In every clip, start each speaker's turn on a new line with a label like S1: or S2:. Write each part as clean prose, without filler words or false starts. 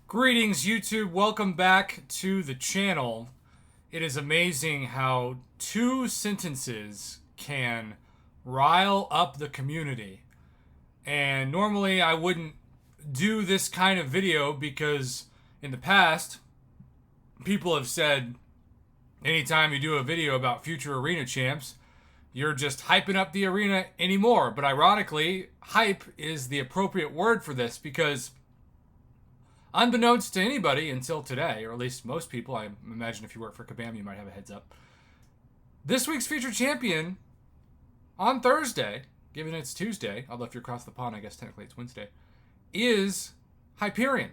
S1: Greetings, YouTube. Welcome back to the channel. It is amazing how two sentences can rile up the community. And normally I wouldn't do this kind of video because in the past, people have said anytime you do a video about future arena champs, you're just hyping up the arena anymore. But ironically, hype is the appropriate word for this because unbeknownst to anybody until today, or at least most people, I imagine if you work for Kabam, you might have a heads up. This week's featured champion on Thursday, given it's Tuesday, although if you're across the pond, I guess technically it's Wednesday, is Hyperion.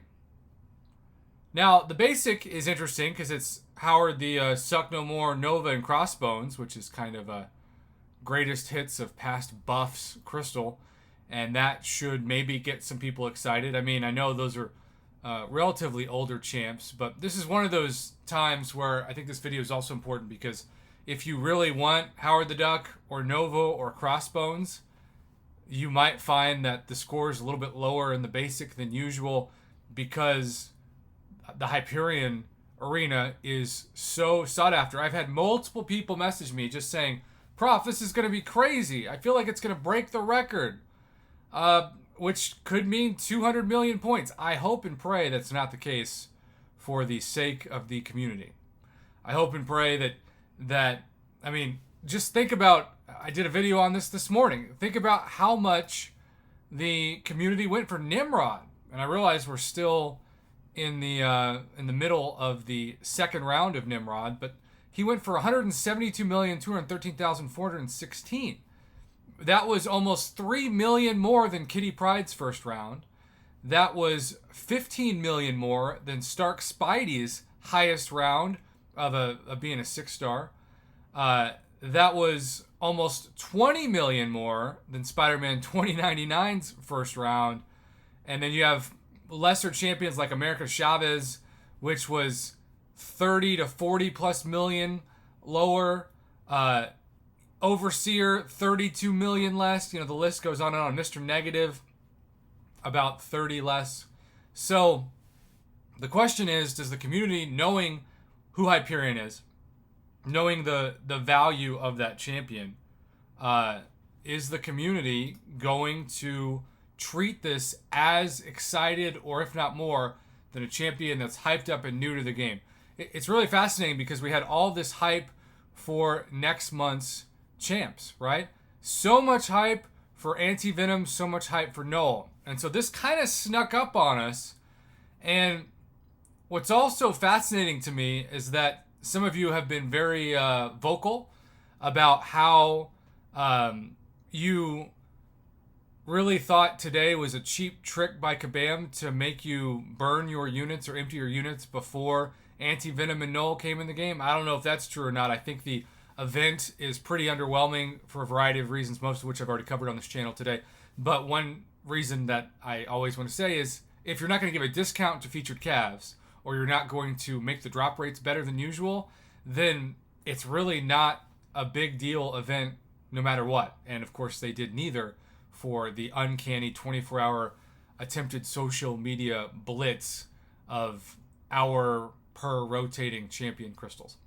S1: Now, the basic is interesting because it's Howard the Suck No More, Nova, and Crossbones, which is kind of a greatest hits of past buffs crystal, and that should maybe get some people excited. I mean, I know those are relatively older champs, but this is one of those times where I think this video is also important because if you really want Howard the Duck or Nova or Crossbones, you might find that the score is a little bit lower in the basic than usual because the Hyperion arena is so sought after. I've had multiple people message me just saying, Prof, this is going to be crazy. I feel like it's going to break the record. Which could mean 200 million points. I hope and pray that's not the case for the sake of the community. I hope and pray that I mean, just think about, I did a video on this morning. Think about how much the community went for Nimrod. And I realize we're still in the middle of the second round of Nimrod, but he went for 172,213,416. That was almost 3 million more than Kitty Pryde's first round. That was 15 million more than Stark Spidey's highest round of being a 6-star. That was almost 20 million more than Spider-Man 2099's first round. And then you have lesser champions like America Chavez, which was 30 to 40 plus million lower. Overseer, 32 million less. You know, the list goes on and on. Mr. Negative, about 30 less. So the question is, does the community, knowing who Hyperion is, knowing the value of that champion, is the community going to treat this as excited, or if not more, than a champion that's hyped up and new to the game? It's really fascinating because we had all this hype for next month's champs, right? So much hype for Anti-Venom, so much hype for Noel. And so this kind of snuck up on us. And what's also fascinating to me is that some of you have been very vocal about how you really thought today was a cheap trick by Kabam to make you burn your units or empty your units before Anti-Venom and Noel came in the game. I don't know if that's true or not. I think the event is pretty underwhelming for a variety of reasons, most of which I've already covered on this channel today. But one reason that I always want to say is if you're not going to give a discount to featured calves, or you're not going to make the drop rates better than usual, then it's really not a big deal event no matter what. And of course they did neither for the uncanny 24-hour attempted social media blitz of hour per rotating champion crystals.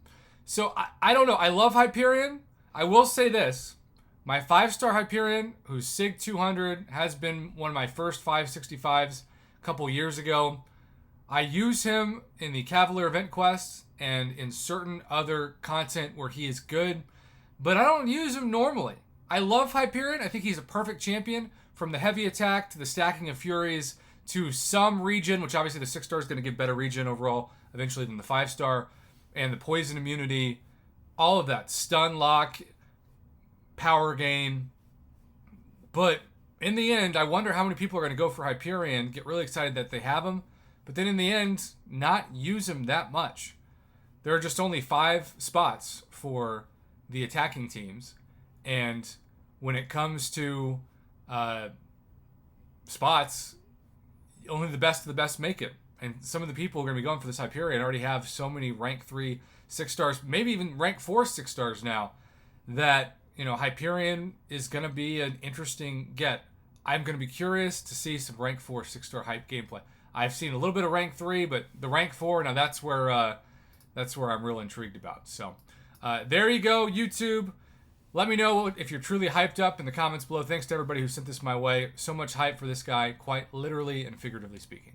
S1: So, I don't know. I love Hyperion. I will say this. My 5-star Hyperion, who's SIG 200, has been one of my first 565s a couple years ago. I use him in the Cavalier event quests and in certain other content where he is good, but I don't use him normally. I love Hyperion. I think he's a perfect champion, from the heavy attack to the stacking of Furies to some regen, which obviously the 6-star is going to give better regen overall eventually than the 5-star. And the poison immunity, all of that. Stun lock, power gain. But in the end, I wonder how many people are going to go for Hyperion, get really excited that they have him, but then in the end, not use him that much. There are just only 5 spots for the attacking teams. And when it comes to spots, only the best of the best make it. And some of the people who are going to be going for this Hyperion already have so many rank 3 6-stars, maybe even rank 4 6-stars now, that, you know, Hyperion is going to be an interesting get. I'm going to be curious to see some rank 4 6-star hype gameplay. I've seen a little bit of rank 3, but the rank 4, now that's where I'm real intrigued about. So there you go, YouTube. Let me know if you're truly hyped up in the comments below. Thanks to everybody who sent this my way. So much hype for this guy, quite literally and figuratively speaking.